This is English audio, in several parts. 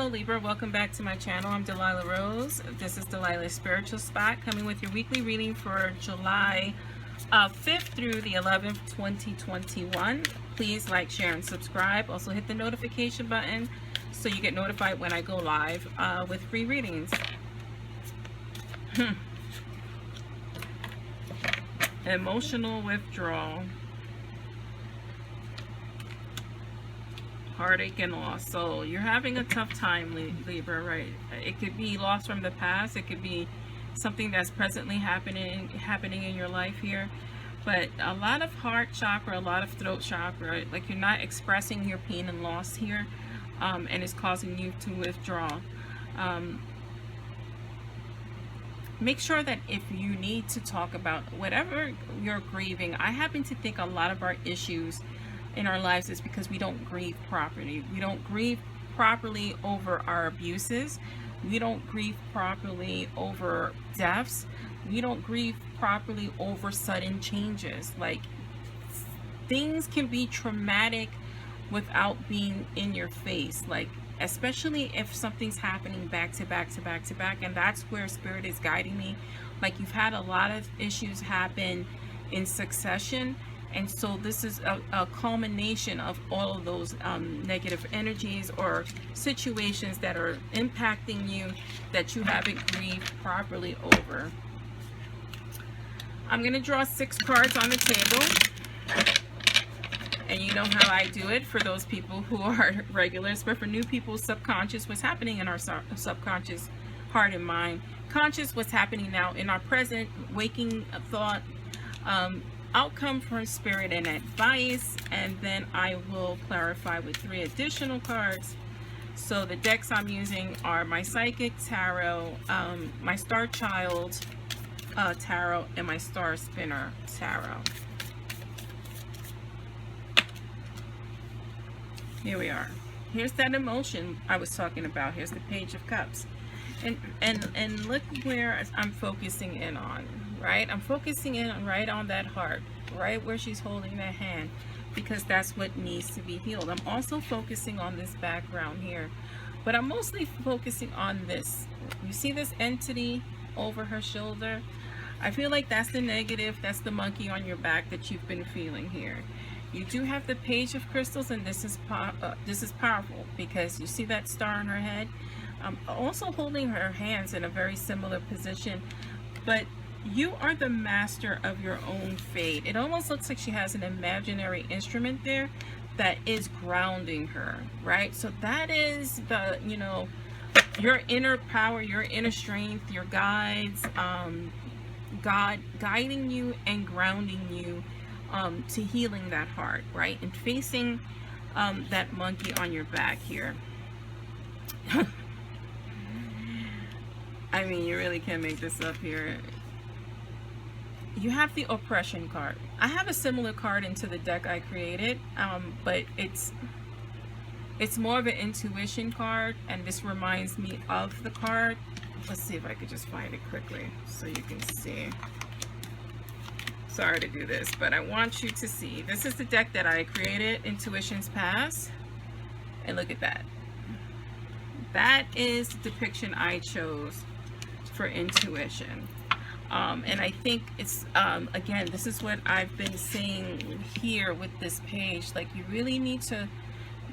Hello Libra, welcome back to my channel. I'm Delilah Rose. This is Delilah's Spiritual Spot, coming with your weekly reading for July 5th through the 11th, 2021. Please like, share, and subscribe. Also hit the notification button so you get notified when I go live with free readings. Emotional withdrawal. Heartache and loss. So you're having a tough time, Libra, right? It could be loss from the past. It could be something that's presently happening in your life here. But a lot of heart chakra, a lot of throat chakra, like you're not expressing your pain and loss here, and it's causing you to withdraw. Make sure that if you need to talk about whatever you're grieving, I happen to think a lot of our issues in our lives is because we don't grieve properly. We don't grieve properly over our abuses. We don't grieve properly over deaths. We don't grieve properly over sudden changes. Like, things can be traumatic without being in your face, like especially if something's happening back to back to back to back. And that's where Spirit is guiding me. Like, you've had a lot of issues happen in succession. And so this is a culmination of all of those negative energies or situations that are impacting you that you haven't grieved properly over. I'm going to draw 6 cards on the table. And you know how I do it for those people who are regulars. But for new people, subconscious, what's happening in our subconscious heart and mind. Conscious, what's happening now in our present, waking thought, outcome from Spirit and advice, and then I will clarify with 3 additional cards. So the decks I'm using are my Psychic Tarot, my Star Child Tarot, and my Star Spinner Tarot. Here we are. Here's that emotion I was talking about. Here's the Page of Cups, and look where I'm focusing in on. Right, I'm focusing in right on that heart, right where she's holding that hand, because that's what needs to be healed. I'm also focusing on this background here, but I'm mostly focusing on this. You see this entity over her shoulder? I feel like that's the negative, that's the monkey on your back that you've been feeling here. You do have the Page of Crystals, and this is powerful because you see that star on her head. I'm also holding her hands in a very similar position, but you are the master of your own fate. It almost looks like she has an imaginary instrument there that is grounding her, right? So that is the, you know, your inner power, your inner strength, your guides, God guiding you and grounding you to healing that heart, right? And facing that monkey on your back here. I mean, you really can't make this up here. You have the Oppression card. I have a similar card into the deck I created, but it's more of an intuition card, and this reminds me of the card. Let's see if I could just find it quickly so you can see. Sorry to do this, but I want you to see. This is the deck that I created, Intuition's Pass, and look at that. That is the depiction I chose for intuition. And I think it's, again, this is what I've been saying here with this page. Like, you really need to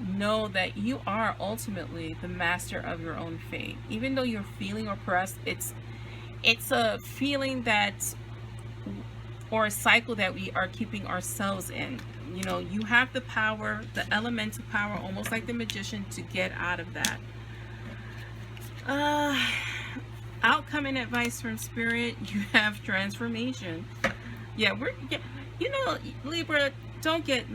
know that you are ultimately the master of your own fate. Even though you're feeling oppressed, it's a feeling that, or a cycle that we are keeping ourselves in. You know, you have the power, the elemental power, almost like the magician, to get out of that. Outcome and advice from Spirit. You have transformation. Yeah, you know, Libra, don't get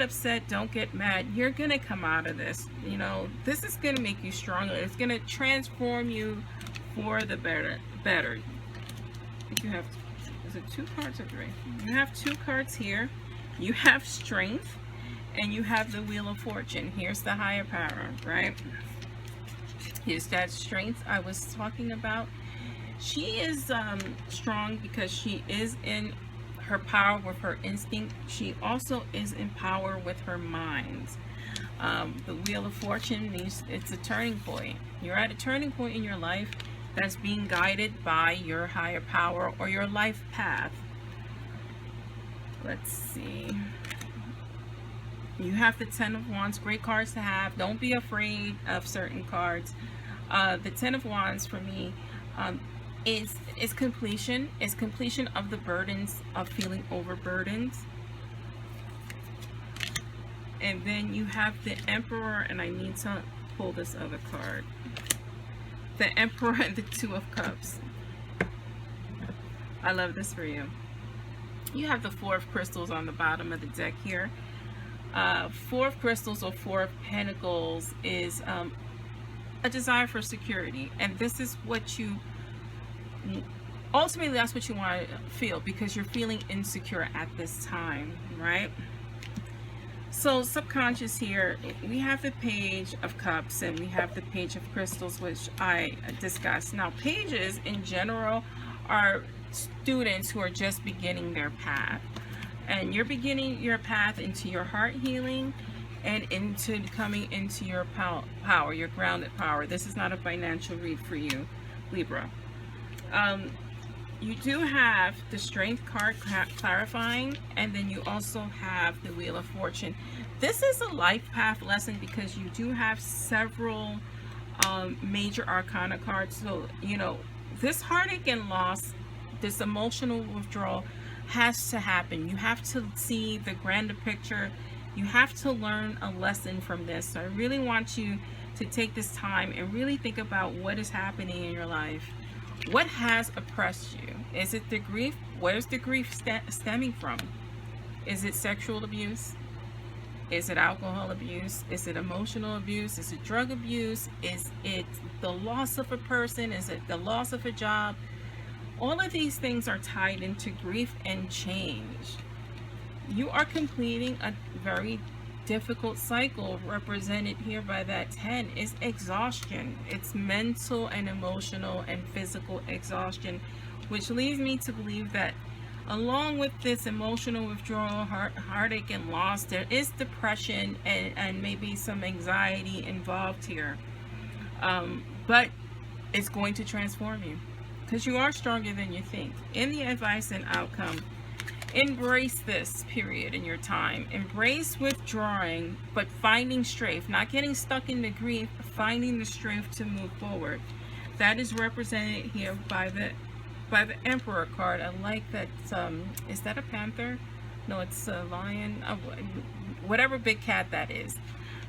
upset, don't get mad. You're gonna come out of this. You know, this is gonna make you stronger. It's gonna transform you for the better. I think you have, is it 2 cards or 3? You have 2 cards here. You have Strength, and you have the Wheel of Fortune. Here's the higher power, right? Here's that strength I was talking about. She is strong because she is in her power with her instinct. She also is in power with her mind. The Wheel of Fortune means it's a turning point. You're at a turning point in your life that's being guided by your higher power or your life path. Let's see. You have the Ten of Wands, great cards to have. Don't be afraid of certain cards. The Ten of Wands for me is completion. It's completion of the burdens of feeling overburdened. And then you have the Emperor, and I need to pull this other card. The Emperor and the Two of Cups. I love this for you. You have the Four of Crystals on the bottom of the deck here. Four of Crystals or Four of Pentacles is a desire for security. And this is what you, ultimately that's what you want to feel, because you're feeling insecure at this time, right? So subconscious here, we have the Page of Cups and we have the Page of Crystals, which I discussed. Now, pages in general are students who are just beginning their path. And you're beginning your path into your heart healing and into coming into your power, your grounded power. This is not a financial read for you, Libra. You do have the Strength card clarifying, and then you also have the Wheel of Fortune. This is a life path lesson because you do have several major arcana cards. So, you know, this heartache and loss, this emotional withdrawal has to happen. You have to see the grander picture. You have to learn a lesson from this. So I really want you to take this time and really think about what is happening in your life. What has oppressed you? Is it the grief? Where's the grief stemming from? Is it sexual abuse? Is it alcohol abuse? Is it emotional abuse? Is it drug abuse? Is it the loss of a person? Is it the loss of a job? All of these things are tied into grief and change. You are completing a very difficult cycle, represented here by that 10 is exhaustion. It's mental and emotional and physical exhaustion, which leads me to believe that along with this emotional withdrawal, heartache and loss, there is depression and maybe some anxiety involved here. But it's going to transform you because you are stronger than you think. In the advice and outcome, embrace this period in your time. Embrace withdrawing, but finding strength, not getting stuck in the grief, finding the strength to move forward. That is represented here by the Emperor card. I like that. Is that a panther? No, it's a lion. Whatever big cat that is.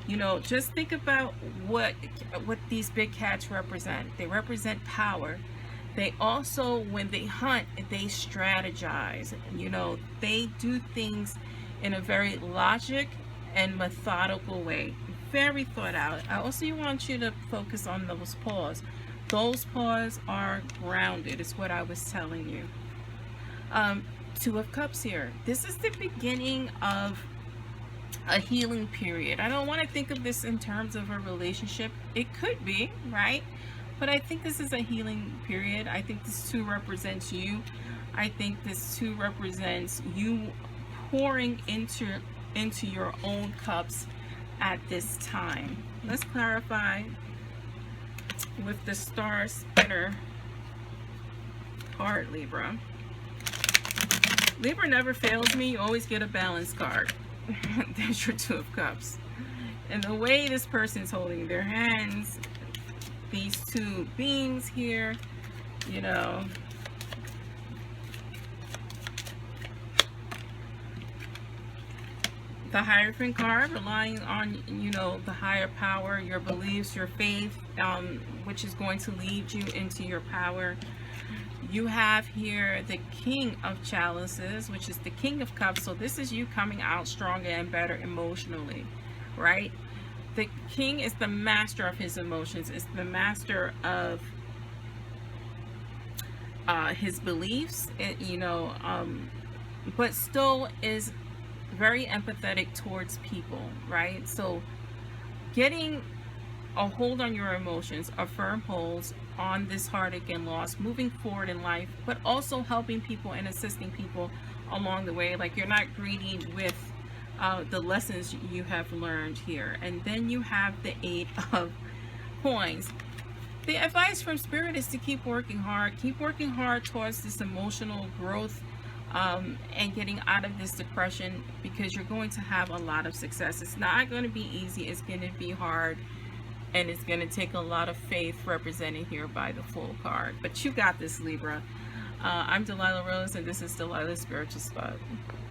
You know, just think about what these big cats represent. They represent power. They also, when they hunt, they strategize. You know, they do things in a very logic and methodical way. Very thought out. I also want you to focus on those paws. Those paws are grounded, is what I was telling you. Two of Cups here. This is the beginning of a healing period. I don't want to think of this in terms of a relationship. It could be, right? But I think this is a healing period. I think this too represents you. I think this too represents you pouring into your own cups at this time. Let's clarify with the Star Spinner card, Libra. Libra never fails me. You always get a balance card. There's your Two of Cups. And the way this person's holding their hands, these two beings here, you know, the Hierophant card, relying on, you know, the higher power, your beliefs, your faith, which is going to lead you into your power. You have here the King of Chalices, which is the King of Cups. So this is you coming out stronger and better emotionally, right? The king is the master of his emotions. It's the master of his beliefs, you know, but still is very empathetic towards people, right? So getting a hold on your emotions, a firm hold on this heartache and loss, moving forward in life, but also helping people and assisting people along the way. Like, you're not greedy with the lessons you have learned here. And then you have the 8 of coins. The advice from Spirit is to keep working hard. Keep working hard towards this emotional growth, and getting out of this depression, because you're going to have a lot of success. It's not going to be easy. It's going to be hard. And it's going to take a lot of faith, represented here by the Fool card. But you got this, Libra. I'm Delilah Rose, and this is Delilah's Spiritual Spot.